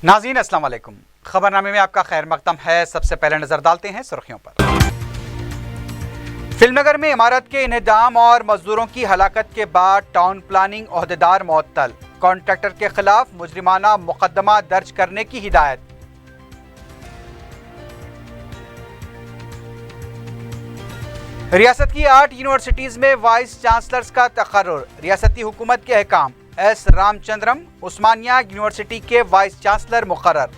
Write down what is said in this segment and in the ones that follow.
नाज़रीन अस्सलाम वालेकुम। खबरनामे में आपका खैर मकदम है। सबसे पहले नजर डालते हैं सुर्खियों पर। फिल्मनगर में इमारत के इन्हदाम और मजदूरों की हलाकत के बाद टाउन प्लानिंग ओहदेदार मुअत्तल, कॉन्ट्रैक्टर के खिलाफ मुजरिमाना मुकदमा दर्ज करने की हिदायत। रियासत की 8 यूनिवर्सिटीज में वाइस चांसलर्स का तकर्रुर, रियासती हुकूमत के अहकाम। एस रामचंद्रम उस्मानिया यूनिवर्सिटी के वाइस चांसलर मुकर्रर।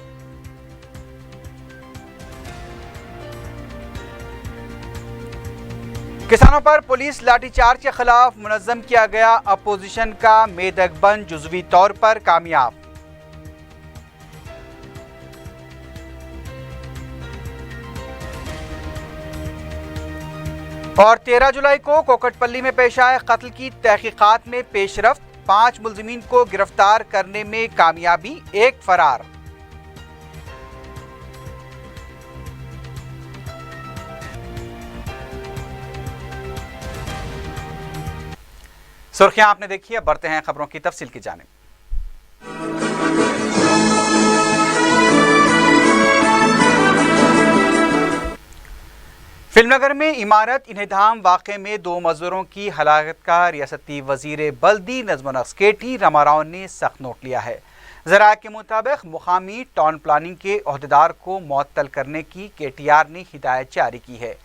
किसानों पर पुलिस लाठीचार्ज के खिलाफ मुनज़्ज़म किया गया अपोजिशन का मेदक बंद जुज़वी तौर पर कामयाब। और 13 जुलाई को कोकटपल्ली में पेश आए कत्ल की तहकीकात में पेशरफ्त, 5 मुल्ज़िमीन को गिरफ्तार करने में कामयाबी, 1 फरार। सुर्खियां आपने देखी है, बढ़ते हैं खबरों की तफसील की जानिब। फिल्मनगर में इमारत इन्हदाम वाक़े में 2 मजदूरों की हलाकत का रियासती वजीर बल्दी नज़्म व नक्श KT रामाराव ने सख्त नोट लिया है। ज़राए के मुताबिक मुकामी टाउन प्लानिंग के ओहदेदार को मुअत्तल करने की KTR ने हिदायत जारी की है।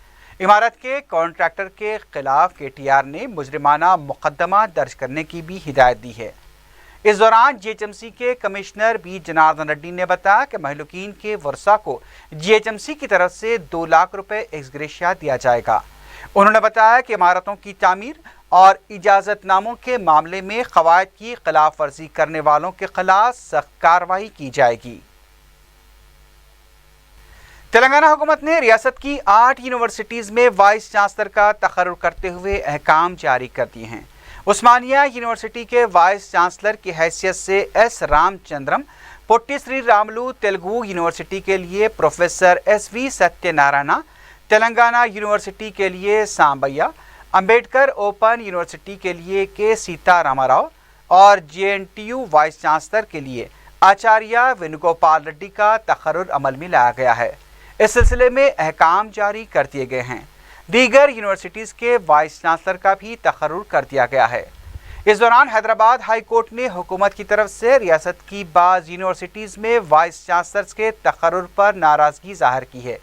इमारत के कॉन्ट्रैक्टर के खिलाफ KTR ने मुजरिमाना मुकदमा दर्ज करने की भी हिदायत दी है। इस दौरान GHMC के कमिश्नर B जनार्दन रेड्डी ने बताया कि महलूकीन के वर्सा को GHMC की तरफ से 2 लाख रुपए एक्सग्रेशिया दिया जाएगा। उन्होंने बताया कि इमारतों की तामीर और इजाज़तनामों के मामले में क़वायद की खिलाफ वर्जी करने वालों के खिलाफ सख्त कार्रवाई की जाएगी। तेलंगाना हुकूमत ने रियासत की 8 यूनिवर्सिटीज़ में वाइस चांसलर का तकर्रुर करते हुए अहकाम जारी कर दिए हैं। उस्मानिया यूनिवर्सिटी के वाइस चांसलर की हैसियत से S Ramachandram, potty Shri Ramulu Telugu university के लिए professor SV Satyanarayan, Telangana university के लिए सांबैया, अंबेडकर ओपन यूनिवर्सिटी के लिए K सीता रामाराव और JNTU वाइस चांसलर के लिए आचार्य वेणुगोपाल रेड्डी का तकर्रुर अमल में लाया गया है। इस सिलसिले में अहकाम जारी कर दिए गए हैं। दीगर यूनिवर्सिटीज़ के वाइस चांसलर का भी तकर्रुर कर दिया गया है। इस दौरान हैदराबाद हाई कोर्ट ने हुकूमत की तरफ से रियासत की बाज़ यूनिवर्सिटीज़ में वाइस चांसलर्स के तकर्रुर पर नाराज़गी ज़ाहिर की है।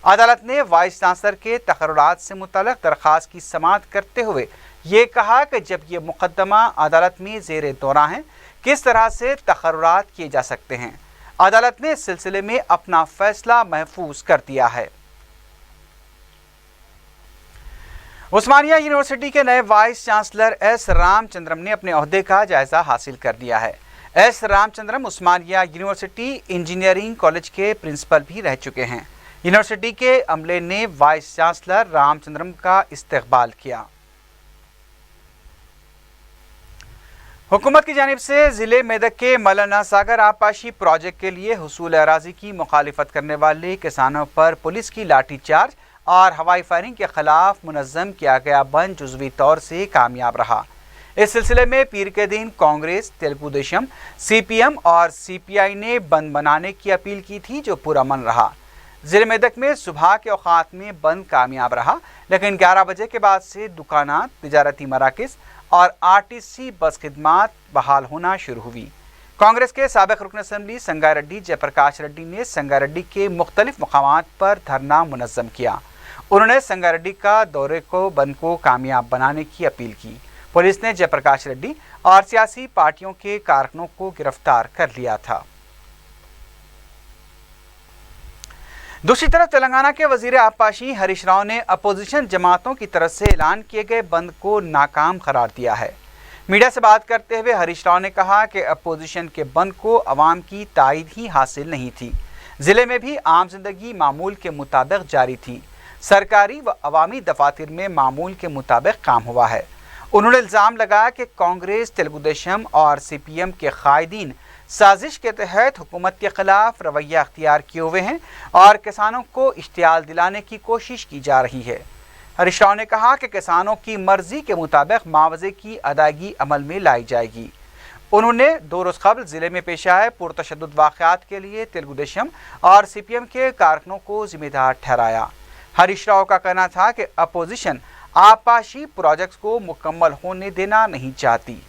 अदालत ने वाइस चांसलर के तकर्रुरात से मुतल्लिक़ दरख्वास्त की समाअत करते हुए ये कहा कि जब ये मुकदमा अदालत में ज़ेरे दौरा है, किस तरह से तकर्रुरात किए जा सकते हैं। अदालत ने इस सिलसिले में अपना फैसला महफूज कर दिया है। उस्मानिया यूनिवर्सिटी के नए वाइस चांसलर एस रामचंद्रम ने अपने ओहदे का जायजा हासिल कर लिया है। एस रामचंद्रम उस्मानिया यूनिवर्सिटी इंजीनियरिंग कॉलेज के प्रिंसिपल भी रह चुके हैं। यूनिवर्सिटी के अमले ने वाइस चांसलर रामचंद्रम का इस्तकबाल किया। हुकूमत की जानिब से ज़िले मेदक के मौलाना सागर आबपाशी प्रोजेक्ट के लिए हुसूल अराज़ी की मुखालिफत करने वाले किसानों पर पुलिस की लाठीचार्ज और हवाई फायरिंग के खिलाफ मुनज़्ज़म किया गया बंद जुज़वी तौर से कामयाब रहा। इस सिलसिले में पीर के दिन कांग्रेस, तेलुगु देशम, CPM और CPI ने बंद बनाने की अपील की थी, जो पुरअमन रहा। ज़िले मेदक में सुबह के औक़ात में बंद कामयाब रहा, लेकिन 11 बजे के बाद से दुकानात, तिजारती मराकिज़ और RTC बस खिदमात बहाल होना शुरू हुई। कांग्रेस के साबिक़ रुकन असम्बली संगारेड्डी जयप्रकाश रेड्डी ने संगारेड्डी के मुख्तलिफ मकामात पर धरना मुनज़्ज़म किया। उन्होंने संगारेड्डी का दौरे को बंद को कामयाब बनाने की अपील की। पुलिस ने जयप्रकाश रेड्डी और सियासी पार्टियों के कारकुनों को गिरफ्तार कर लिया था। दूसरी तरफ तेलंगाना के वजीर आबपाशी हरीश राव ने अपोजिशन जमातों की तरफ से ऐलान किए गए बंद को नाकाम करार दिया है। मीडिया से बात करते हुए हरीश राव ने कहा कि अपोजिशन के बंद को अवाम की तायद ही हासिल नहीं थी। ज़िले में भी आम जिंदगी मामूल के मुताबिक जारी थी। सरकारी व अवामी दफातर में मामूल के मुताबिक काम हुआ है। उन्होंने इल्ज़ाम लगाया कि कांग्रेस, तेलुगु देशम और CPM के कायदीन साजिश के तहत हुकूमत के खिलाफ रवैया अख्तियार किए हुए हैं और किसानों को इश्तियाल दिलाने की कोशिश की जा रही है। हरीश राव ने कहा कि किसानों की मर्जी के मुताबिक मुआवजे की अदायगी अमल में लाई जाएगी। उन्होंने 2 रोज कबल जिले में पेश आए पुरतशद्दुद वाक़यात के लिए तेलुगु देशम और CPM के कारकुनों को जिम्मेदार ठहराया। हरीश राव का कहना था कि अपोजिशन आपाशी प्रोजेक्ट्स को मुकम्मल होने देना नहीं चाहती।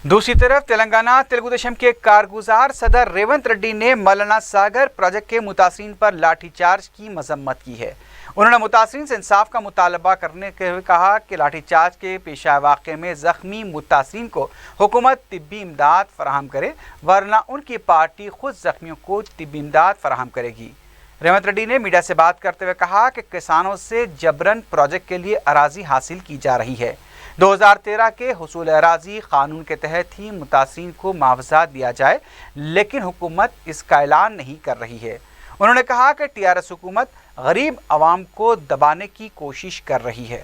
दूसरी तरफ तेलंगाना तेलुगु देशम के कारगुजार सदर रेवंत रेड्डी ने मल्लाना सागर प्रोजेक्ट के मुतासरीन पर लाठीचार्ज की मजम्मत की है। उन्होंने मुतासरीन से इंसाफ का मुतालबा करने के हुए कहा कि लाठीचार्ज के पेश आए वाक़े में ज़ख्मी मुतासरीन को हुकूमत तिब्बी इमदाद फराहम करे, वरना उनकी पार्टी खुद ज़ख्मियों को तिब्बी इमदाद फराहम करेगी। रेवंत रेड्डी ने मीडिया से बात करते हुए कहा कि किसानों से जबरन प्रोजेक्ट के लिए अराजी हासिल की जा रही है। 2013 के हुसूल अराजी कानून के तहत ही मुतासरीन को मुआवजा दिया जाए, लेकिन हुकूमत इसका ऐलान नहीं कर रही है। उन्होंने कहा कि TRS हुकूमत गरीब आवाम को दबाने की कोशिश कर रही है।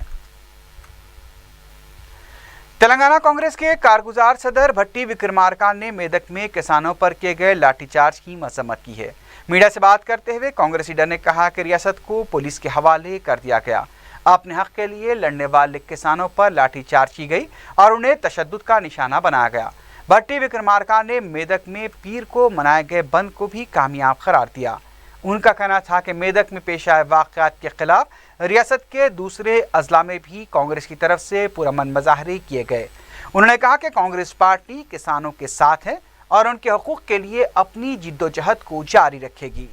तेलंगाना कांग्रेस के कारगुजार सदर भट्टी विक्रमार्का ने मेदक में किसानों पर किए गए लाठीचार्ज की मजम्मत की है। मीडिया से बात करते हुए कांग्रेस लीडर ने कहा कि रियासत को पुलिस के हवाले कर दिया गया। अपने हक के लिए लड़ने वाले किसानों पर लाठीचार्ज की गई और उन्हें तशद्दुद का निशाना बनाया गया। भट्टी विक्रमार्का ने मेदक में पीर को मनाए गए बंद को भी कामयाब करार दिया। उनका कहना था कि मेदक में पेश आए वाक़यात के खिलाफ रियासत के दूसरे अजला में भी कांग्रेस की तरफ से पुरअमन मुजाहरे किए गए। उन्होंने कहा कि कांग्रेस पार्टी किसानों के साथ है और उनके हकूक़ के लिए अपनी जिद्दोजहद को जारी रखेगी।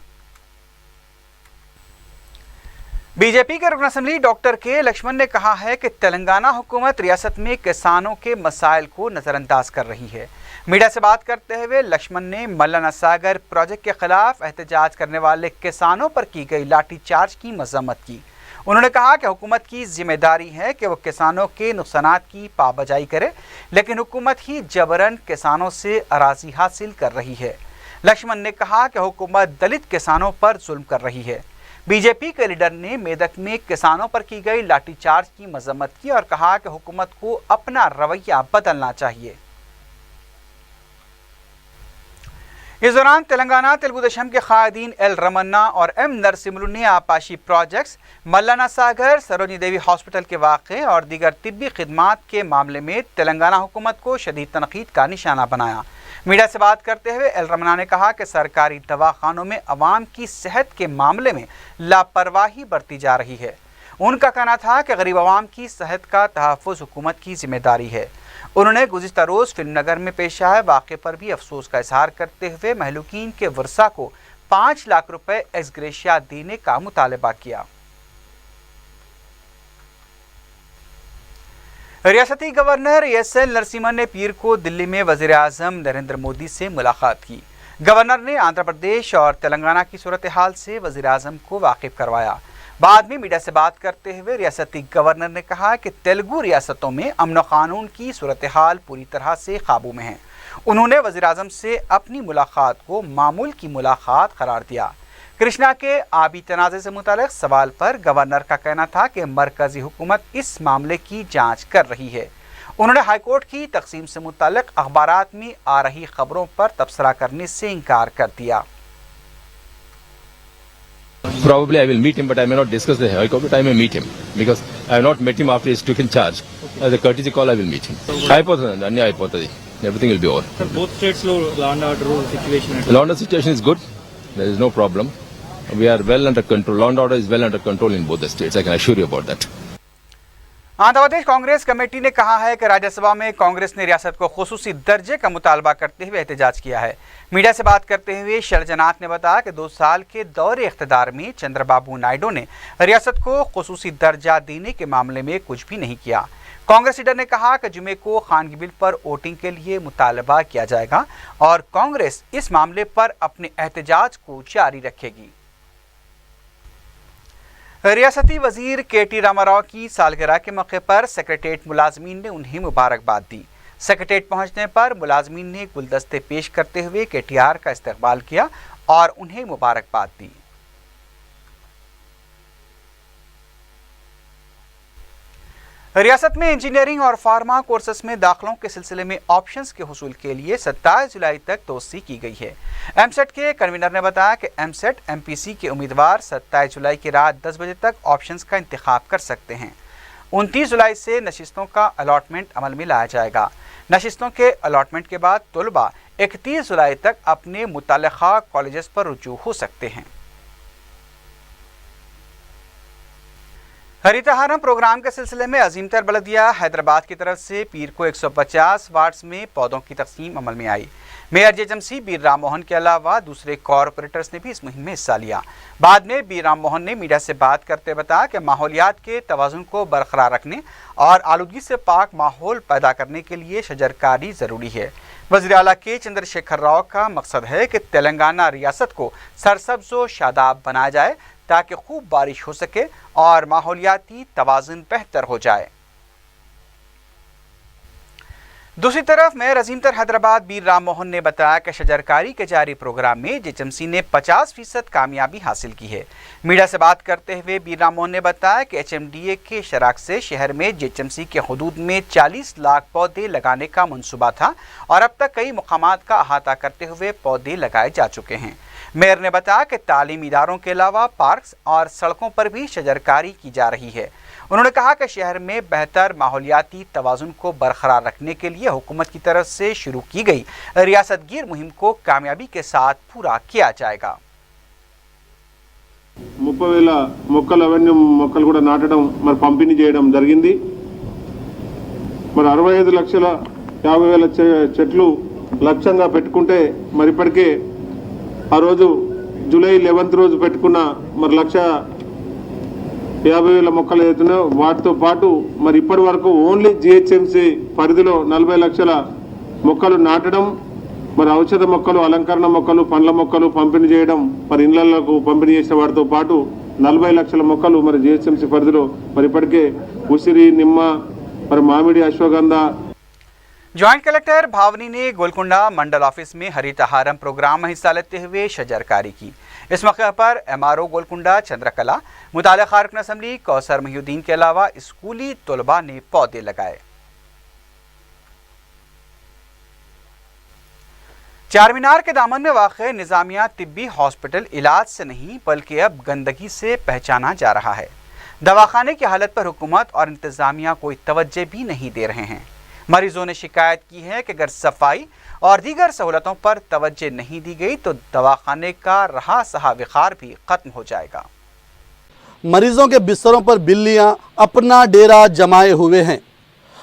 बीजेपी के रुकन असम्बली डॉक्टर के लक्ष्मण ने कहा है कि तेलंगाना हुकूमत रियासत में किसानों के मसाइल को नज़रअंदाज कर रही है। मीडिया से बात करते हुए लक्ष्मण ने मल्लाना सागर प्रोजेक्ट के खिलाफ एहतजाज करने वाले किसानों पर की गई लाठीचार्ज की मजम्मत की। उन्होंने कहा कि हुकूमत की जिम्मेदारी है कि वो किसानों के नुकसानात की पाबजाई करे, लेकिन हुकूमत ही जबरन किसानों से अराजी हासिल कर रही है। लक्ष्मण ने कहा कि हुकूमत दलित किसानों पर जुल्म कर रही है। बीजेपी के लीडर ने मेदक में किसानों पर की गई लाठीचार्ज की मजम्मत की और कहा कि हुकूमत को अपना रवैया बदलना चाहिए। इस दौरान तेलंगाना तेलुगु देशम के कायदीन एल रमन्ना और M नरसिम्हलु ने आपाशी प्रोजेक्ट्स, मल्लाना सागर, सरोजनी देवी हॉस्पिटल के वाक़े और दीगर तिब्बी खिदमात के मामले में तेलंगाना हुकूमत को शदीद तनकीद का निशाना बनाया। मीडिया से बात करते हुए एल रमन्ना ने कहा कि सरकारी दवाखानों में अवाम की सेहत के मामले में लापरवाही बरती जा रही है। उनका कहना था कि गरीब अवाम की सेहत का तहफ़्फ़ुज़ हुकूमत की जिम्मेदारी है। उन्होंने गुज़िश्ता रोज़ फिल्मनगर में पेश आए वाक़े पर भी अफसोस का इजहार करते हुए महलूकीन के वर्सा को 5 लाख रुपए एक्सग्रेशिया देने का मुतालबा किया। रियासती गवर्नर ESL नरसिम्हन ने पीर को दिल्ली में वज़ीर आज़म नरेंद्र मोदी से मुलाकात की। गवर्नर ने आंध्र प्रदेश और तेलंगाना की सूरत हाल से वज़ीर आज़म को वाकिफ़ करवाया। बाद में मीडिया से बात करते हुए रियासती गवर्नर ने कहा कि तेलुगु रियासतों में अमन व क़ानून की सूरत हाल पूरी तरह से काबू में है। उन्होंने वज़ीर आज़म से अपनी मुलाकात को मामूल की मुलाकात करार दिया। कृष्णा के आबी तनाज़े से मुतालिक सवाल पर गवर्नर का कहना था कि मरकज़ी हुकूमत इस मामले की जांच कर रही है। उन्होंने हाईकोर्ट की तक़सीम से मुतालिक अखबारात में आ रही खबरों पर तबसरा करने से इनकार कर दिया। Probably I will meet him, but I may not discuss the High Court, but I may meet him because I have not met him after he took in charge. As a courtesy call, I will meet him. Everything will be over. Sir, both states law and order situation. The law and order situation is good. There is no problem. We are well under control. Law and order is well under control in both the states. I can assure you about that. Andhra Pradesh Congress committee ने कहा है कि राज्यसभा में कांग्रेस ने रियासत को खुसूसी दर्जे का मुतालबा करते हुए एहतजाज किया है। मीडिया से बात करते हुए शैलजनाथ ने बताया कि 2 साल के दौरे इख्तिदार में चंद्रबाबू नायडू ने रियासत को खुसूसी दर्जा देने के मामले में कुछ भी नहीं किया। कांग्रेस लीडर ने कहा कि जुमे को खानगी बिल पर वोटिंग के लिए मुतालबा किया जाएगा और कांग्रेस इस मामले पर अपने एहतजाज को जारी रखेगी। रियासती वजीर KT रामाराव की सालगिरह के मौके पर सेक्रेटेरिएट मुलाजमीन ने उन्हें मुबारकबाद दी। सेक्रेटेरिएट पहुंचने पर मुलाजमीन ने गुलदस्ते पेश करते हुए KTR का इस्तकबाल किया और उन्हें मुबारकबाद दी। रियासत में इंजीनियरिंग और फार्मा कोर्सेस में दाखिलों के सिलसिले में ऑप्शंस के हुसूल के लिए 27 जुलाई तक तोसी की गई है। एमसेट के कन्वीनर ने बताया कि एमसेट MPC के उम्मीदवार 27 जुलाई की रात 10 बजे तक ऑप्शंस का इंतखाब कर सकते हैं। 29 जुलाई से नशिस्तों का अलॉटमेंट अमल में लाया जाएगा। नशिस्तों के अलॉटमेंट के बाद तलबा 31 जुलाई तक अपने मुतल्लिका कॉलेजेस पर रुजू हो सकते हैं। हरितहारम प्रोग्राम के सिलसिले में अजीमतर बल्दिया हैदराबाद की तरफ से पीर को 150 वार्ड्स में पौधों की तकसीम अमल में आई। मेयर जेएचएमसी बीर राम मोहन के अलावा दूसरे कॉरपोरेटर्स ने भी इस मुहिम में हिस्सा लिया। बाद में बीर राम मोहन ने मीडिया से बात करते बताया कि माहौलियात के तवाज़ुन को बरकरार रखने और आलूदगी से पाक माहौल पैदा करने के लिए शजरकारी ज़रूरी है। वज़ीर आला के चंद्रशेखर राव का मकसद है कि तेलंगाना रियासत को सरसब्ज़ व शादाब बनाया जाए ताकि खूब बारिश हो सके और माहौलियाती तवाज़ुन बेहतर हो जाए। दूसरी तरफ मेयर अजीमतर हैदराबाद बीर राम मोहन ने बताया कि शजरकारी के जारी प्रोग्राम में जेएचएमसी ने 50% कामयाबी हासिल की है। मीडिया से बात करते हुए बीर राम मोहन ने बताया कि एचएमडीए के शराक से शहर में जेएचएमसी के हुदूद में 40 लाख पौधे लगाने का मंसूबा था और अब तक कई मुकामात का अहाता करते हुए पौधे लगाए जा चुके हैं। मेयर ने बताया कि तालीमी इदारों के अलावा पार्क्स और सड़कों पर भी शजरकारी की जा रही है। उन्होंने कहा कि शहर में बेहतर माहौलियाती तवाज़ुन को बरकरार रखने के लिए हुकूमत की तरफ से शुरू की गई रियासत गिर मुहिम को कामयाबी के साथ पूरा किया जाएगा। 30,000 మొక్కలు అవెన్యూ మొక్కలు కూడా నాటడం మరి పంపిణీ చేయడం జరిగింది। మరి 65,50,000 చెట్లు లక్ష్యంగా పెట్టుకుంటే మరి ఇప్పటికే ఆ రోజు జూలై 11th రోజు పెట్టుకున్న మరి 1,50,000 మొక్కలు ఏదైతే వాటితో పాటు మరి ఇప్పటి వరకు ఓన్లీ జిహెచ్ఎంసీ పరిధిలో 40 లక్షల మొక్కలు నాటడం, మరి ఔషధ మొక్కలు, అలంకరణ మొక్కలు, పండ్ల మొక్కలు పంపిణీ చేయడం, మరి ఇళ్లకు పంపిణీ చేసిన వాటితో పాటు 40 లక్షల మొక్కలు మరి జిహెచ్ఎంసీ పరిధిలో మరి ఇప్పటికే ఉసిరి, నిమ్మ, మరి మామిడి, అశ్వగంధ। ज्वाइंट कलेक्टर भावनी ने गोलकुंडा मंडल ऑफिस में हरितहारम प्रोग्राम में हिस्सा लेते हुए शजरकारी की। इस मौके पर एमआरओ गोलकुंडा चंद्रकला, मुताल्लिक़ा कारकुन असम्बली कौसर महिउद्दीन के अलावा स्कूली तलबा ने पौधे लगाए। चारमीनार के दामन में वाक़ निज़ामिया तिब्बी हॉस्पिटल इलाज से नहीं बल्कि अब गंदगी से पहचाना जा रहा है। दवाखाने की हालत पर हुकूमत और इंतज़ामिया कोई तवज्जो भी नहीं दे रहे हैं। मरीजों ने शिकायत की है कि अगर सफाई और दीगर सहूलतों पर तवज्जो नहीं दी गई तो दवाखाने का रहा सहा विखार भी खत्म हो जाएगा। मरीजों के बिस्तरों पर बिल्लियां अपना डेरा जमाए हुए हैं।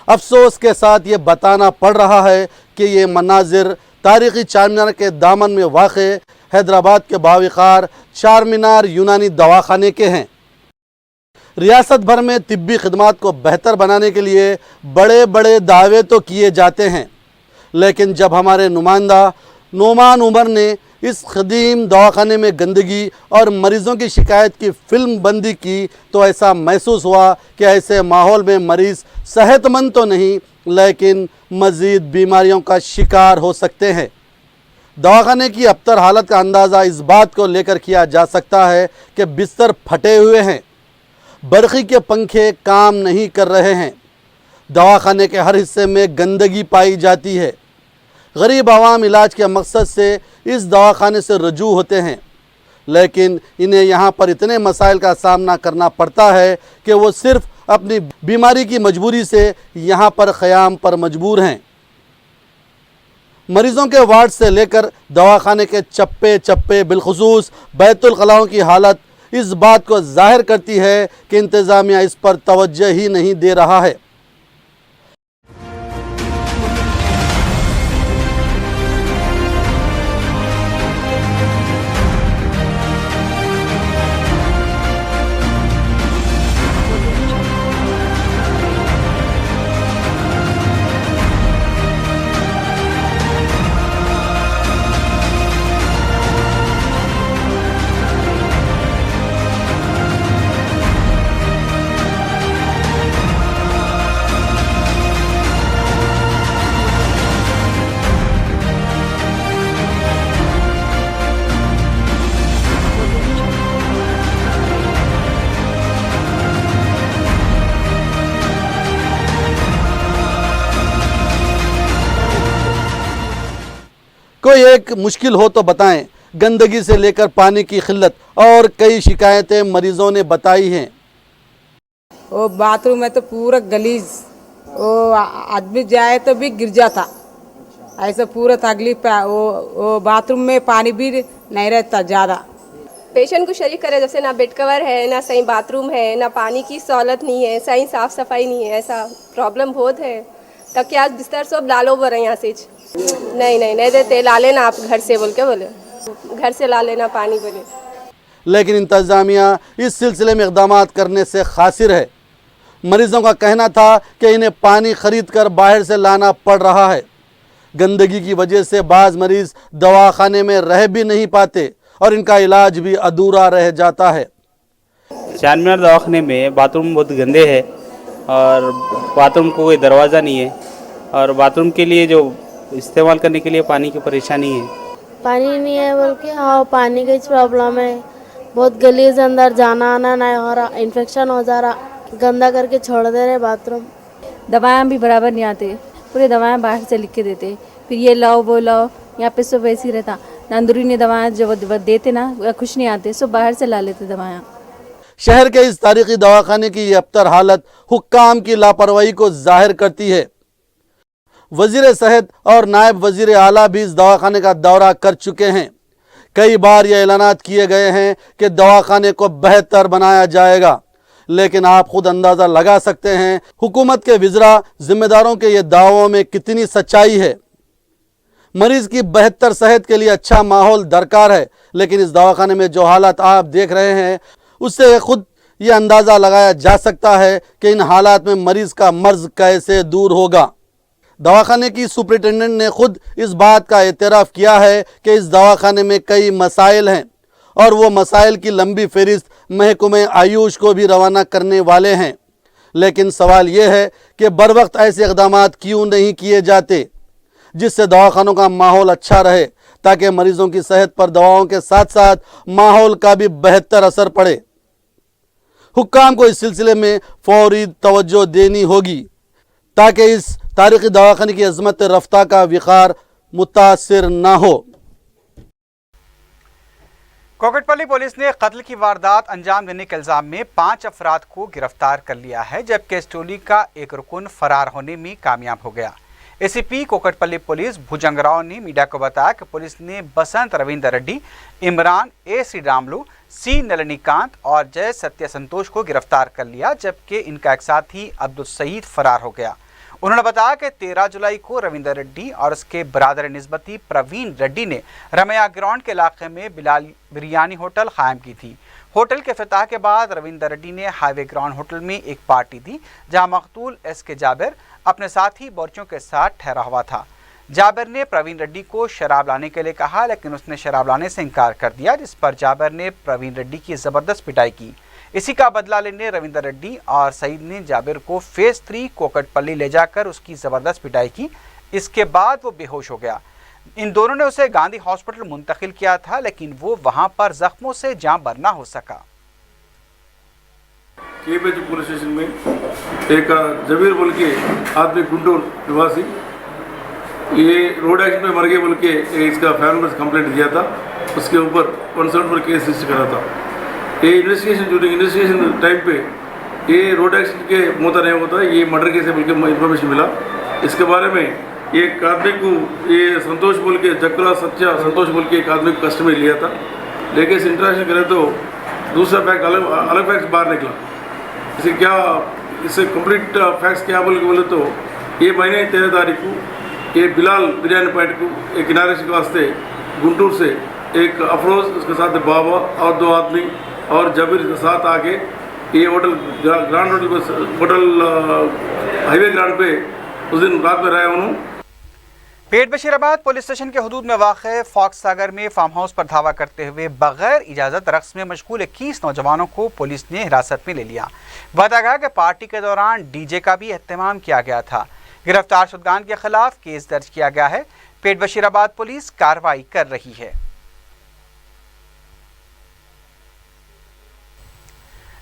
अफसोस के साथ ये बताना पड़ रहा है कि ये मनाजिर तारीख़ी चारमीनार के दामन में वाक़े हैदराबाद के बावक़ार चारमीनार यूनानी दवाखाने के हैं। रियासत भर में तिब्बी खिदमात को बेहतर बनाने के लिए बड़े बड़े दावे तो किए जाते हैं, लेकिन जब हमारे नुमाइंदा नोमान उमर ने इस ख़दीम दवाखाने में गंदगी और मरीज़ों की शिकायत की फिल्म बंदी की तो ऐसा महसूस हुआ कि ऐसे माहौल में मरीज़ सेहतमंद तो नहीं लेकिन मज़ीद बीमारियों का शिकार हो सकते हैं। दवाखाने की अबतर हालत का अंदाज़ा इस बात को लेकर किया जा सकता है कि बिस्तर फटे हुए हैं, बरक़ी के पंखे काम नहीं कर रहे हैं, दवाखाने के हर हिस्से में गंदगी पाई जाती है। गरीब आवाम इलाज के मकसद से इस दवाखाने से रजू होते हैं, लेकिन इन्हें यहाँ पर इतने मसाइल का सामना करना पड़ता है कि वो सिर्फ़ अपनी बीमारी की मजबूरी से यहाँ पर क़याम पर मजबूर हैं। मरीज़ों के वार्ड से लेकर दवाखाने के चप्पे चप्पे बिलखुसूस बैतुल ख़लाओं की हालत इस बात को ज़ाहिर करती है कि इंतज़ामिया इस पर तवज्जो ही नहीं दे रहा है। कोई एक मुश्किल हो तो बताएं। गंदगी से लेकर पानी की किल्लत और कई शिकायतें मरीजों ने बताई हैं। वो बाथरूम में तो पूरा गलीज, वो आदमी जाए तो भी गिर जाता, ऐसा पूरा तकलीफ है। वो बाथरूम में पानी भी नहीं रहता ज़्यादा। पेशेंट को शरीक करे, जैसे ना बेड कवर है, ना सही बाथरूम है, ना पानी की सहूलत नहीं है, सही साफ़ सफाई नहीं है, ऐसा प्रॉब्लम बहुत है। तकिया बिस्तर सब लालो बर यहाँ से नहीं देते, ला लेना आप घर से बोल के, बोले घर से ला लेना पानी बोले। लेकिन इंतज़ामिया इस सिलसिले में इक़दाम करने से ख़ासिर है। मरीज़ों का कहना था कि इन्हें पानी ख़रीद कर बाहर से लाना पड़ रहा है। गंदगी की वजह से बाज़ मरीज़ दवाखाने में रह भी नहीं पाते और इनका इलाज भी अधूरा रह जाता है। चारमीनार दवाखाने में बाथरूम बहुत गंदे हैं और बाथरूम को कोई दरवाज़ा नहीं है और बाथरूम के लिए जो इस्तेमाल करने के लिए पानी की परेशानी है। पानी नहीं है बोल के, हाँ पानी की प्रॉब्लम है, बहुत गलीज, अंदर जाना आना नहीं हो रहा, इन्फेक्शन हो जा रहा, गंदा करके छोड़ दे रहे बाथरूम। दवाएं भी बराबर नहीं आते, पूरे दवाएं बाहर से लिख के देते, फिर ये लाओ वो लाओ, यहाँ पे सब वैसे ही रहता ना। अंदरूनी दवाएं जो देते ना कुछ नहीं आते, सब बाहर से ला लेते दवाएं। शहर के इस तारीखी दवाखाने की ये अबतर हालत हुक्काम की लापरवाही को जाहिर करती है। वजीर सेहत और नायब वजीर आला भी इस दवाखाने का दौरा कर चुके हैं। कई बार ये ऐलानात किए गए हैं कि दवाखाने को बेहतर बनाया जाएगा, लेकिन आप खुद अंदाज़ा लगा सकते हैं हुकूमत के वज़रा जिम्मेदारों के ये दावों में कितनी सच्चाई है। मरीज़ की बेहतर सेहत के लिए अच्छा माहौल दरकार है, लेकिन इस दवाखाने में जो हालात आप देख रहे हैं उससे खुद ये अंदाज़ा लगाया जा सकता है कि इन हालात में मरीज़ का मर्ज़ कैसे दूर होगा। दवाखाने की सुपरिटेंडेंट ने खुद इस बात का एतराफ़ किया है कि इस दवाखाने में कई मसाइल हैं और वो मसाइल की लंबी फहरिस्त महकमे आयुष को भी रवाना करने वाले हैं। लेकिन सवाल ये है कि बर वक्त ऐसे इक़दाम क्यों नहीं किए जाते जिससे दवाखानों का माहौल अच्छा रहे, ताकि मरीज़ों की सेहत पर दवाओं के साथ साथ माहौल का भी बेहतर असर पड़े। हुक्काम को इस सिलसिले में फौरी तवज्जो देनी होगी ताकि इस तारीख़ी दवाखाने की अज़मत रफ्ता का विकार मुतासिर ना हो। कोकटपल्ली पुलिस ने कत्ल की वारदात अंजाम देने के इल्ज़ाम में 5 अफराद को गिरफ्तार कर लिया है, जबकि इस टोली का एक रुकन फरार होने में कामयाब हो गया। एसीपी कोकटपल्ली पुलिस भुजंगराव ने मीडिया को बताया कि पुलिस ने बसंत रविंदर रेड्डी, इमरान ए श्रीरामलू, सी नलिनीकांत और जय सत्य संतोष को गिरफ्तार कर लिया, जबकि इनका एक साथी अब्दुल सईद फरार हो गया। उन्होंने बताया कि 13 जुलाई को रविंदर रेड्डी और उसके बरादर निस्बती प्रवीण रेड्डी ने रमैया ग्राउंड के इलाके में बिलाल बिरयानी होटल कायम की थी। होटल के इफ्तिताह के बाद रविंदर रेड्डी ने हाईवे ग्राउंड होटल में एक पार्टी दी, जहां मकतूल एसके जाबिर अपने साथी बोर्चों के साथ ठहरा हुआ था। जाबिर ने प्रवीण रेड्डी को शराब लाने के लिए कहा, लेकिन उसने शराब लाने से इनकार कर दिया, जिस पर जाबिर ने प्रवीण रेड्डी की ज़बरदस्त पिटाई की। इसी का बदला लेने रविंदर रेड्डी और सईद ने जाबिर को फेज़ 3 कोकटपल्ली ले जाकर उसकी ज़बरदस्त पिटाई की। इसके बाद वो बेहोश हो गया। इन दोनों ने उसे गांधी हॉस्पिटल मुंतकिल किया था, लेकिन वो वहां पर जख्मों से जाँ बर ना हो सका। केबेज पुलिस स्टेशन में एक जबीर बोल के आदमी गुंटूर निवासी, ये रोड एक्सीडेंट में मर गए बोल के इसका फैमिली में कंप्लेंट दिया था। उसके ऊपर 170 पर केस रजिस्टर करा था। ये इन्वेस्टिगेशन टाइम पे ये रोड एक्सीडेंट के मोता नहीं होता, ये मर्डर केस है बोल के इन्फॉर्मेशन मिला। इसके बारे में एक आदमी को ये संतोष बोल के जकला सच्चा संतोष बोल के एक आदमी को कस्टडी में लिया था, लेकिन इस इंट्रैक्शन करे तो दूसरा फैक्ट अलग फैक्ट बाहर निकला। इससे कंप्लीट फैक्ट्स क्या बोले तो ये महीने 13 तारीख को ये बिलाल बिरयानी पॉइंट को एक किनारे से वास्ते गुंटूर से एक अफरोज, उसके साथ बाबा और 2 आदमी और जबीर के साथ आके ये hotel grand hotel highway ground पे उस दिन रात में रहे उन्होंने। पेट बशीराबाद पुलिस स्टेशन के हदूद में वाक़े फॉक्स सागर में फार्म हाउस पर धावा करते हुए बगैर इजाज़त रक्स में मशगूल 21 नौजवानों को पुलिस ने हिरासत में ले लिया। बताया गया कि पार्टी के दौरान डीजे का भी एहतमाम किया गया था। गिरफ्तार शुदगान के खिलाफ केस दर्ज किया गया है। पेट बशीराबाद पुलिस कार्रवाई कर रही है।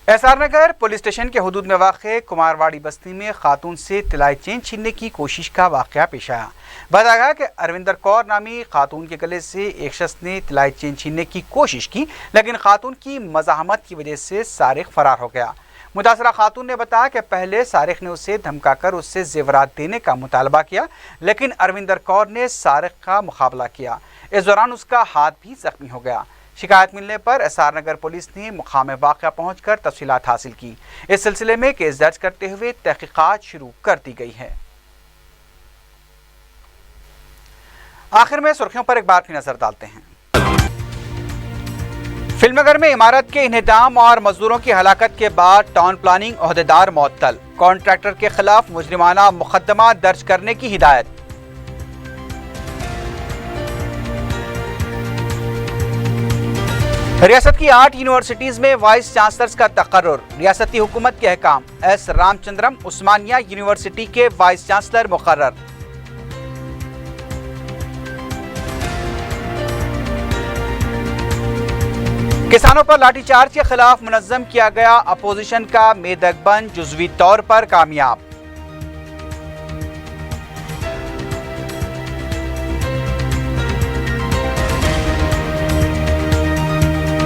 एसआर नगर पुलिस स्टेशन के हदूद में वाक़े कुमारवाड़ी बस्ती में खातून से तिलाई चेन छीनने की कोशिश का वाक़या पेश आया। बताया गया कि अरविंदर कौर नामी खातून के गले से एक शख्स ने तिलाई चेन छीनने की कोशिश की, लेकिन खातून की मज़ाहमत की वजह से सारिक फरार हो गया। मुतासरा खातून ने बताया कि पहले सारिक ने उसे धमकाकर उससे जेवरात देने का मुतालबा किया, लेकिन अरविंदर कौर ने सारिक का मुकाबला किया। इस दौरान उसका हाथ भी जख्मी हो गया। शिकायत मिलने पर एसआर नगर पुलिस ने मुकाम वाक़या पहुंचकर तफसीलात हासिल की। इस सिलसिले में केस दर्ज करते हुए तहकीकात शुरू कर दी गई है। आखिर में सुर्खियों पर एक बार फिर नजर डालते हैं। फिल्मनगर में इमारत के इन्हदाम और मजदूरों की हलाकत के बाद टाउन प्लानिंग ओहदेदार मुअत्तल, कॉन्ट्रैक्टर के खिलाफ मुजरिमाना मुकदमा दर्ज करने की हिदायत। रियासत की 8 यूनिवर्सिटीज में वाइस चांसलर्स का तकर्रुर, रियासती हुकूमत के अहकाम। एस रामचंद्रम उस्मानिया यूनिवर्सिटी के वाइस चांसलर मुकर्रर। किसानों पर लाठीचार्ज के खिलाफ मुनज़्ज़म किया गया अपोजिशन का मेदक बंद जुज़वी तौर पर कामयाब।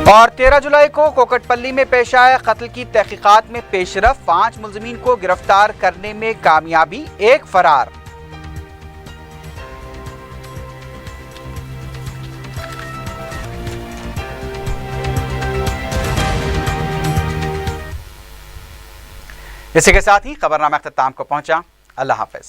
और 13 जुलाई को कोकटपल्ली में पेश आए कत्ल की तहकीकात में पेशरफ, 5 मुलजिमीन को गिरफ्तार करने में कामयाबी, 1 फरार। इसी के साथ ही खबरनामा अख्ताम को पहुंचा। अल्लाह हाफ़िज़।